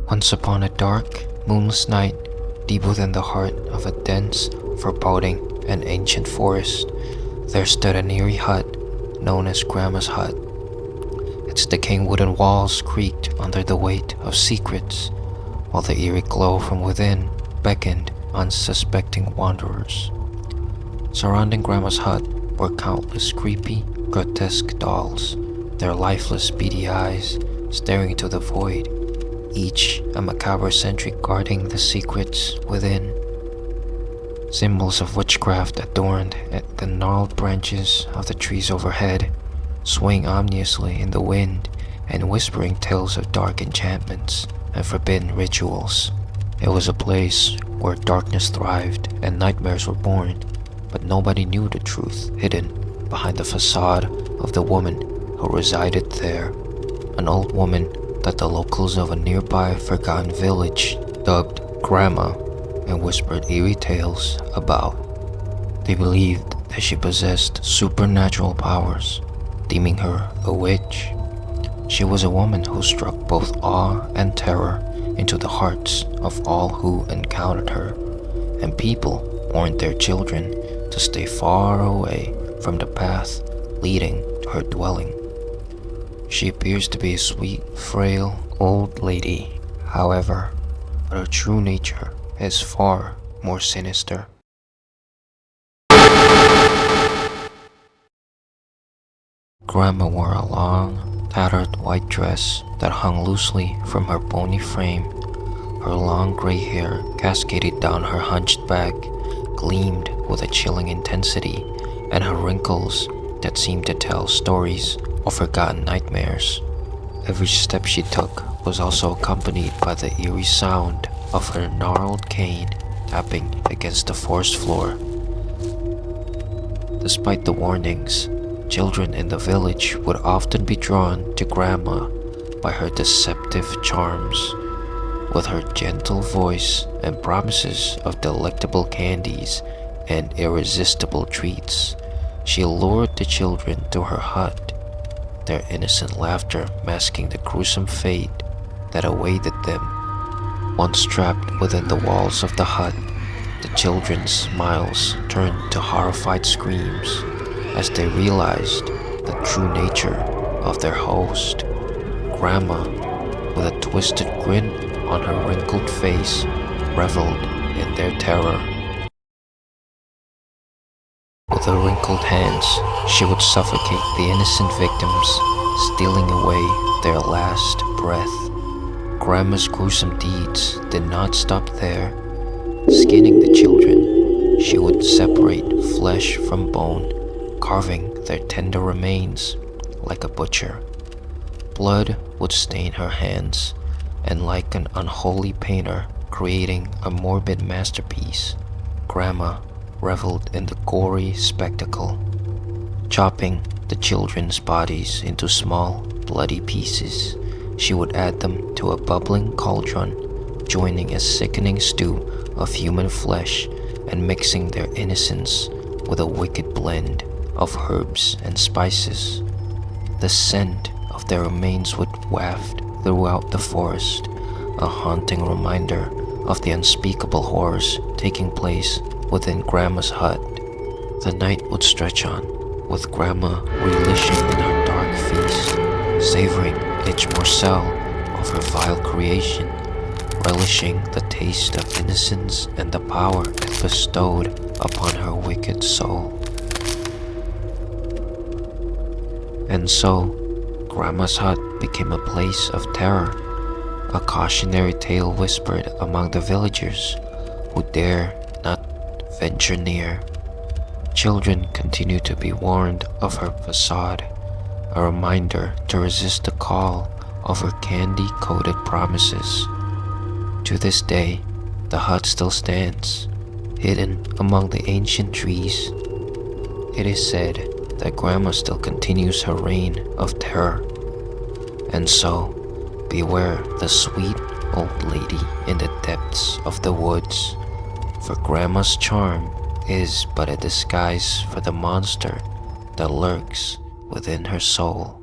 Once upon a dark, moonless night, deep within the heart of a dense, foreboding, and ancient forest, there stood an eerie hut known as Gramma's hut. Its decaying wooden walls creaked under the weight of secrets, while the eerie glow from within beckoned unsuspecting wanderers. Surrounding Gramma's hut were countless creepy, grotesque dolls, their lifeless, beady eyes staring into the void, each a macabre sentry guarding the secrets within. Symbols of witchcraft adorned the gnarled branches of the trees overhead, swaying ominously in the wind and whispering tales of dark enchantments and forbidden rituals. It was a place where darkness thrived and nightmares were born, but nobody knew the truth hidden behind the facade of the woman who resided there, an old woman that the locals of a nearby forgotten village dubbed Gramma and whispered eerie tales about. They believed that she possessed supernatural powers, deeming her a witch. She was a woman who struck both awe and terror into the hearts of all who encountered her, and people warned their children to stay far away from the path leading to her dwelling. She appears to be a sweet, frail, old lady, however, but her true nature is far more sinister. Gramma wore a long, tattered white dress that hung loosely from her bony frame. Her long gray hair cascaded down her hunched back, gleamed with a chilling intensity, and her wrinkles that seemed to tell stories of forgotten nightmares. Every step she took was also accompanied by the eerie sound of her gnarled cane tapping against the forest floor. Despite the warnings, children in the village would often be drawn to Gramma by her deceptive charms. With her gentle voice and promises of delectable candies and irresistible treats, she lured the children to her hut, their innocent laughter masking the gruesome fate that awaited them. Once trapped within the walls of the hut, the children's smiles turned to horrified screams as they realized the true nature of their host. Gramma, with a twisted grin on her wrinkled face, reveled in their terror. With her wrinkled hands, she would suffocate the innocent victims, stealing away their last breath. Gramma's gruesome deeds did not stop there. Skinning the children, she would separate flesh from bone, carving their tender remains like a butcher. Blood would stain her hands, and like an unholy painter creating a morbid masterpiece, Gramma reveled in the gory spectacle. Chopping the children's bodies into small, bloody pieces, she would add them to a bubbling cauldron, joining a sickening stew of human flesh and mixing their innocence with a wicked blend of herbs and spices. The scent of their remains would waft throughout the forest, a haunting reminder of the unspeakable horrors taking place within Gramma's hut. The night would stretch on, with Gramma relishing in her dark feast, savoring each morsel of her vile creation, relishing the taste of innocence and the power it bestowed upon her wicked soul. And so, Gramma's hut became a place of terror, a cautionary tale whispered among the villagers who dare not venture near. Children continue to be warned of her facade, a reminder to resist the call of her candy-coated promises. To this day, the hut still stands, hidden among the ancient trees. It is said that Gramma still continues her reign of terror. And so, beware the sweet old lady in the depths of the woods, For Gramma's charm is but a disguise for the monster that lurks within her soul.